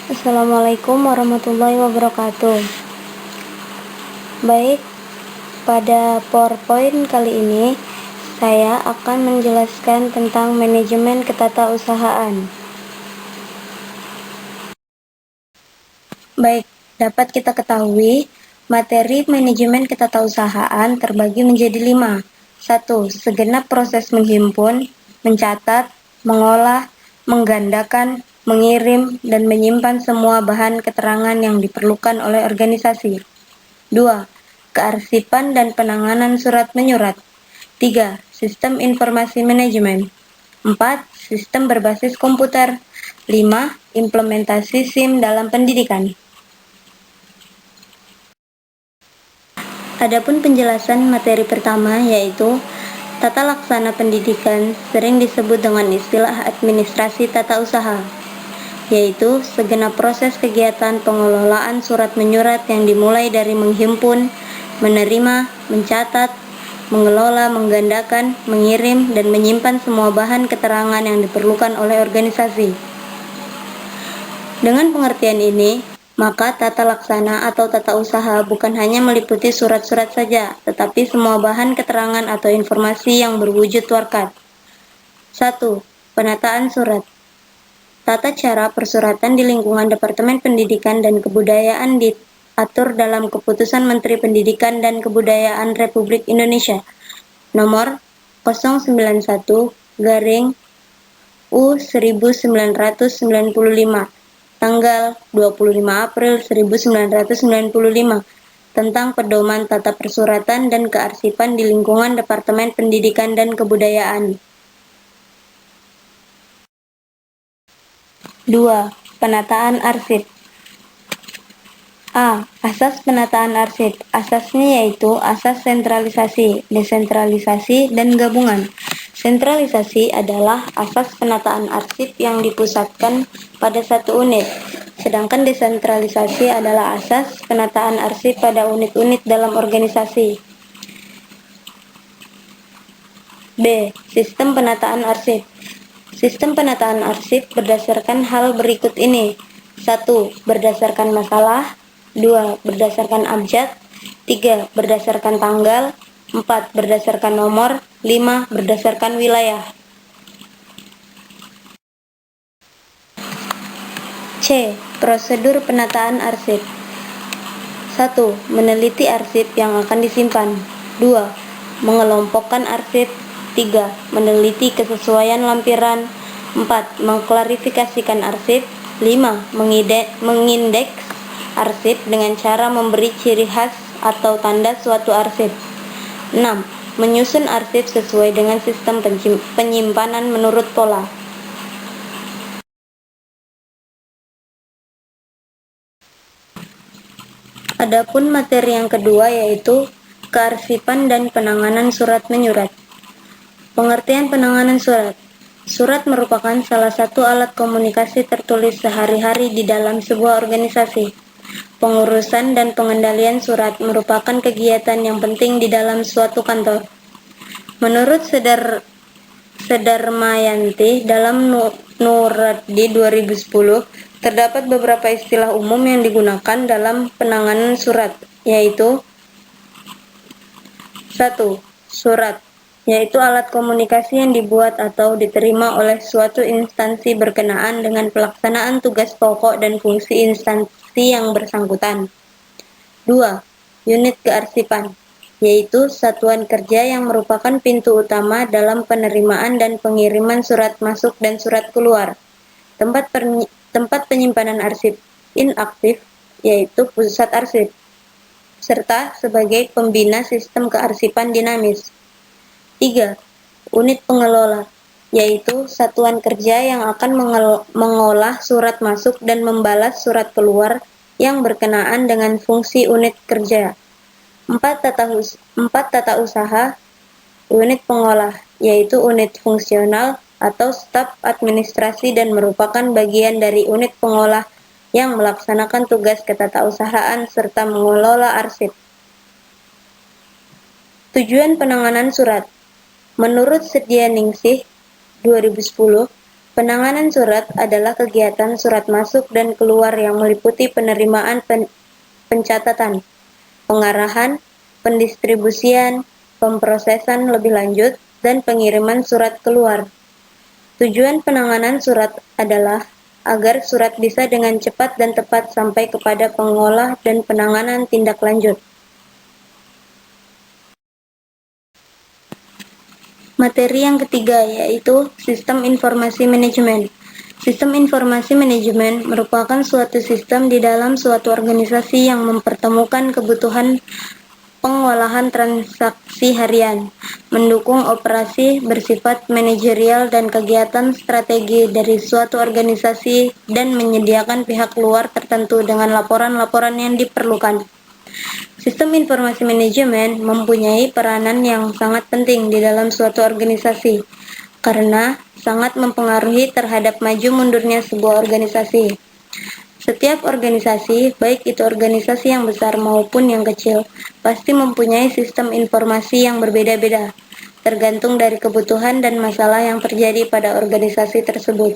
Assalamualaikum warahmatullahi wabarakatuh. Baik, pada PowerPoint kali ini saya akan menjelaskan tentang manajemen ketatausahaan. Baik, dapat kita ketahui materi manajemen ketatausahaan terbagi menjadi 5. 1. Segenap proses menghimpun, mencatat, mengolah, menggandakan, mengirim, dan menyimpan semua bahan keterangan yang diperlukan oleh organisasi. 2. Kearsipan dan penanganan surat menyurat. 3. Sistem informasi manajemen. 4. Sistem berbasis komputer. 5. Implementasi SIM dalam pendidikan. Adapun penjelasan materi pertama yaitu tata laksana pendidikan, sering disebut dengan istilah administrasi tata usaha, yaitu segenap proses kegiatan pengelolaan surat menyurat yang dimulai dari menghimpun, menerima, mencatat, mengelola, menggandakan, mengirim, dan menyimpan semua bahan keterangan yang diperlukan oleh organisasi. Dengan pengertian ini, maka tata laksana atau tata usaha bukan hanya meliputi surat-surat saja, tetapi semua bahan keterangan atau informasi yang berwujud warkat. 1. Penataan surat. Tata cara persuratan di lingkungan Departemen Pendidikan dan Kebudayaan diatur dalam Keputusan Menteri Pendidikan dan Kebudayaan Republik Indonesia Nomor 091/U1995 tanggal 25 April 1995 tentang pedoman tata persuratan dan kearsipan di lingkungan Departemen Pendidikan dan Kebudayaan. 2. Penataan arsip. A. Asas penataan arsip. Asasnya yaitu asas sentralisasi, desentralisasi, dan gabungan. Sentralisasi adalah asas penataan arsip yang dipusatkan pada satu unit, sedangkan desentralisasi adalah asas penataan arsip pada unit-unit dalam organisasi. B. Sistem penataan arsip. Sistem penataan arsip berdasarkan hal berikut ini. 1. Berdasarkan masalah. 2. Berdasarkan abjad. 3. Berdasarkan tanggal. 4. Berdasarkan nomor. 5. Berdasarkan wilayah. C. Prosedur penataan arsip. 1. Meneliti arsip yang akan disimpan. 2. Mengelompokkan arsip. 3. Meneliti kesesuaian lampiran. 4. Mengklarifikasikan arsip. 5. Mengindeks arsip dengan cara memberi ciri khas atau tanda suatu arsip. 6. Menyusun arsip sesuai dengan sistem penyimpanan menurut pola. Adapun materi yang kedua yaitu kearsipan dan penanganan surat menyurat. Pengertian penanganan surat. Surat merupakan salah satu alat komunikasi tertulis sehari-hari di dalam sebuah organisasi. Pengurusan dan pengendalian surat merupakan kegiatan yang penting di dalam suatu kantor. Menurut Sedarmayanti dalam Nuradi 2010, terdapat beberapa istilah umum yang digunakan dalam penanganan surat, yaitu 1. Surat, yaitu alat komunikasi yang dibuat atau diterima oleh suatu instansi berkenaan dengan pelaksanaan tugas pokok dan fungsi instansi yang bersangkutan. 2. Unit kearsipan, yaitu satuan kerja yang merupakan pintu utama dalam penerimaan dan pengiriman surat masuk dan surat keluar. Tempat penyimpanan arsip inaktif, yaitu pusat arsip, serta sebagai pembina sistem kearsipan dinamis. 3. Unit pengelola, yaitu satuan kerja yang akan mengolah surat masuk dan membalas surat keluar yang berkenaan dengan fungsi unit kerja. 4. Tata usaha unit pengolah, yaitu unit fungsional atau staf administrasi dan merupakan bagian dari unit pengolah yang melaksanakan tugas ketatausahaan serta mengelola arsip. Tujuan penanganan surat. Menurut Sedianingsih 2010, Penanganan surat adalah kegiatan surat masuk dan keluar yang meliputi penerimaan pencatatan, pengarahan, pendistribusian, pemrosesan lebih lanjut, dan pengiriman surat keluar. Tujuan penanganan surat adalah agar surat bisa dengan cepat dan tepat sampai kepada pengolah dan penanganan tindak lanjut. Materi yang ketiga yaitu Sistem Informasi Manajemen. Sistem informasi manajemen merupakan suatu sistem di dalam suatu organisasi yang mempertemukan kebutuhan pengolahan transaksi harian, mendukung operasi bersifat manajerial dan kegiatan strategi dari suatu organisasi, dan menyediakan pihak luar tertentu dengan laporan-laporan yang diperlukan. Sistem informasi manajemen mempunyai peranan yang sangat penting di dalam suatu organisasi, karena sangat mempengaruhi terhadap maju mundurnya sebuah organisasi. Setiap organisasi, baik itu organisasi yang besar maupun yang kecil, pasti mempunyai sistem informasi yang berbeda-beda, tergantung dari kebutuhan dan masalah yang terjadi pada organisasi tersebut.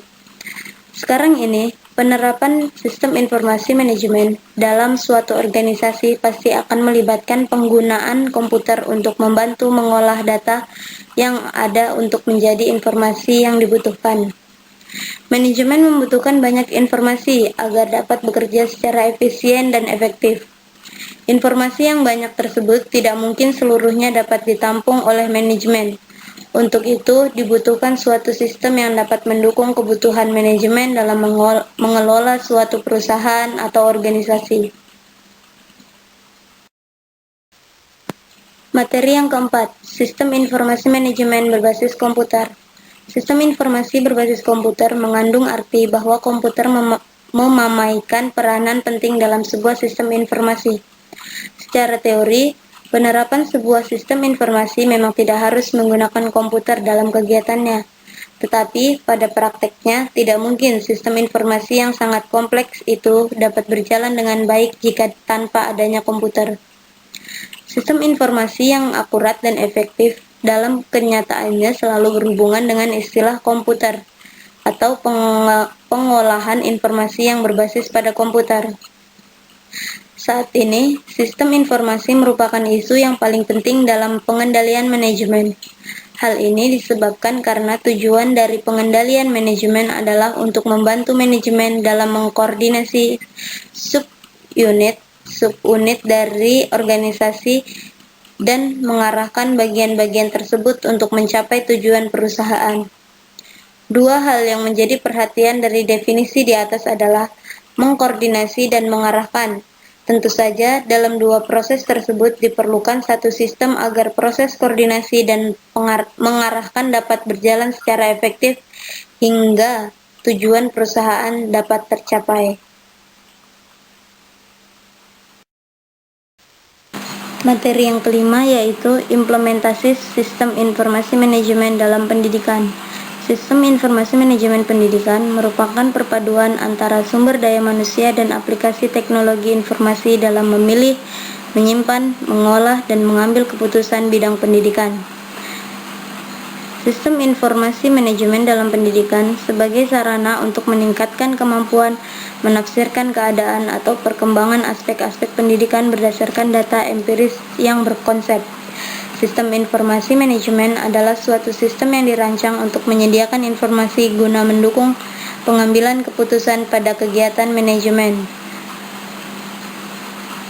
Sekarang ini, penerapan sistem informasi manajemen dalam suatu organisasi pasti akan melibatkan penggunaan komputer untuk membantu mengolah data yang ada untuk menjadi informasi yang dibutuhkan. Manajemen membutuhkan banyak informasi agar dapat bekerja secara efisien dan efektif. Informasi yang banyak tersebut tidak mungkin seluruhnya dapat ditampung oleh manajemen. Untuk itu, dibutuhkan suatu sistem yang dapat mendukung kebutuhan manajemen dalam mengelola suatu perusahaan atau organisasi. Materi yang keempat, Sistem Informasi Manajemen berbasis komputer. Sistem informasi berbasis komputer mengandung arti bahwa komputer memamaikan peranan penting dalam sebuah sistem informasi. Secara teori, penerapan sebuah sistem informasi memang tidak harus menggunakan komputer dalam kegiatannya. Tetapi pada prakteknya tidak mungkin sistem informasi yang sangat kompleks itu dapat berjalan dengan baik jika tanpa adanya komputer. Sistem informasi yang akurat dan efektif dalam kenyataannya selalu berhubungan dengan istilah komputer atau pengolahan informasi yang berbasis pada komputer. Saat ini, sistem informasi merupakan isu yang paling penting dalam pengendalian manajemen. Hal ini disebabkan karena tujuan dari pengendalian manajemen adalah untuk membantu manajemen dalam mengkoordinasi subunit dari organisasi dan mengarahkan bagian-bagian tersebut untuk mencapai tujuan perusahaan. Dua hal yang menjadi perhatian dari definisi di atas adalah mengkoordinasi dan mengarahkan. Tentu saja, dalam dua proses tersebut diperlukan satu sistem agar proses koordinasi dan mengarahkan dapat berjalan secara efektif hingga tujuan perusahaan dapat tercapai. Materi yang kelima yaitu implementasi sistem informasi manajemen dalam pendidikan. Sistem informasi manajemen pendidikan merupakan perpaduan antara sumber daya manusia dan aplikasi teknologi informasi dalam memilih, menyimpan, mengolah, dan mengambil keputusan bidang pendidikan. Sistem informasi manajemen dalam pendidikan sebagai sarana untuk meningkatkan kemampuan menafsirkan keadaan atau perkembangan aspek-aspek pendidikan berdasarkan data empiris yang berkonsep. Sistem informasi manajemen adalah suatu sistem yang dirancang untuk menyediakan informasi guna mendukung pengambilan keputusan pada kegiatan manajemen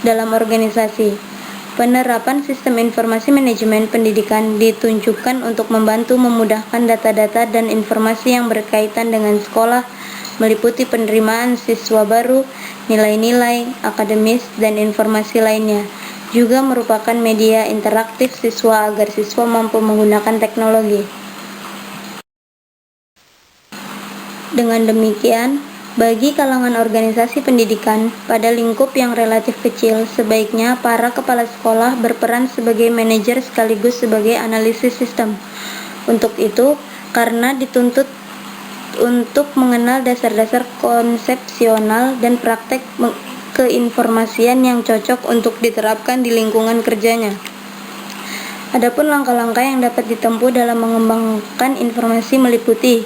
dalam organisasi. Penerapan sistem informasi manajemen pendidikan ditunjukkan untuk membantu memudahkan data-data dan informasi yang berkaitan dengan sekolah, meliputi penerimaan siswa baru, nilai-nilai akademis, dan informasi lainnya. Juga merupakan media interaktif siswa agar siswa mampu menggunakan teknologi. Dengan demikian, bagi kalangan organisasi pendidikan pada lingkup yang relatif kecil, sebaiknya para kepala sekolah berperan sebagai manajer sekaligus sebagai analisis sistem. Untuk itu, karena dituntut untuk mengenal dasar-dasar konsepsional dan praktek keinformasian yang cocok untuk diterapkan di lingkungan kerjanya. Adapun langkah-langkah yang dapat ditempuh dalam mengembangkan informasi meliputi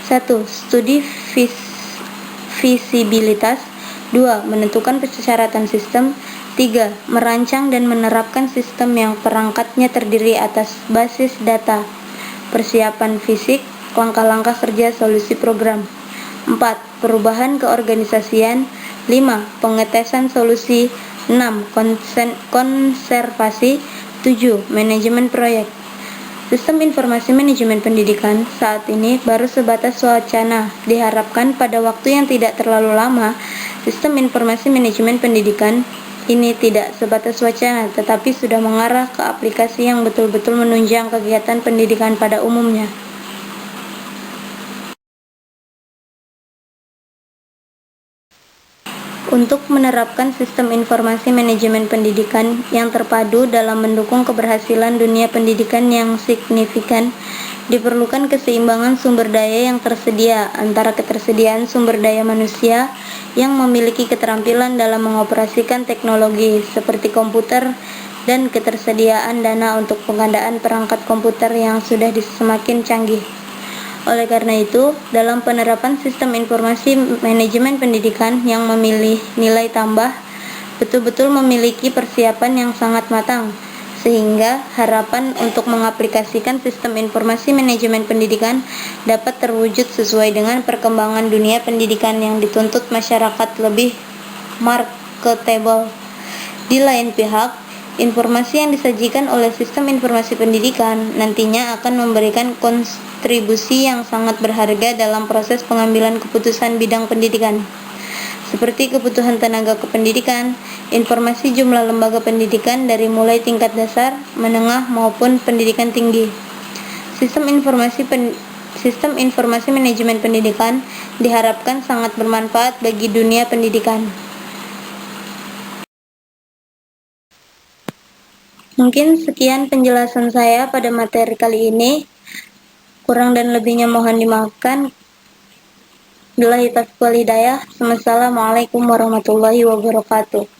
1. Studi visibilitas. 2. Menentukan persyaratan sistem. 3. Merancang dan menerapkan sistem yang perangkatnya terdiri atas basis data. Persiapan fisik, langkah-langkah kerja solusi program. 4. Perubahan keorganisasian. 5. Pengetesan solusi. 6. Konservasi. 7. Manajemen proyek. Sistem informasi manajemen pendidikan saat ini baru sebatas wacana. Diharapkan pada waktu yang tidak terlalu lama, sistem informasi manajemen pendidikan ini tidak sebatas wacana, tetapi sudah mengarah ke aplikasi yang betul-betul menunjang kegiatan pendidikan pada umumnya. Untuk menerapkan sistem informasi manajemen pendidikan yang terpadu dalam mendukung keberhasilan dunia pendidikan yang signifikan, diperlukan keseimbangan sumber daya yang tersedia antara ketersediaan sumber daya manusia yang memiliki keterampilan dalam mengoperasikan teknologi seperti komputer dan ketersediaan dana untuk pengadaan perangkat komputer yang sudah semakin canggih. Oleh karena itu, dalam penerapan sistem informasi manajemen pendidikan yang memilih nilai tambah, betul-betul memiliki persiapan yang sangat matang, sehingga harapan untuk mengaplikasikan sistem informasi manajemen pendidikan dapat terwujud sesuai dengan perkembangan dunia pendidikan yang dituntut masyarakat lebih marketable. Di lain pihak, informasi yang disajikan oleh sistem informasi pendidikan nantinya akan memberikan kontribusi yang sangat berharga dalam proses pengambilan keputusan bidang pendidikan, seperti kebutuhan tenaga kependidikan, informasi jumlah lembaga pendidikan dari mulai tingkat dasar, menengah, maupun pendidikan tinggi. Sistem informasi manajemen pendidikan diharapkan sangat bermanfaat bagi dunia pendidikan. Mungkin sekian penjelasan saya pada materi kali ini. Kurang dan lebihnya mohon dimaafkan. Billahi taufiq wal hidayah. Wassalamualaikum warahmatullahi wabarakatuh.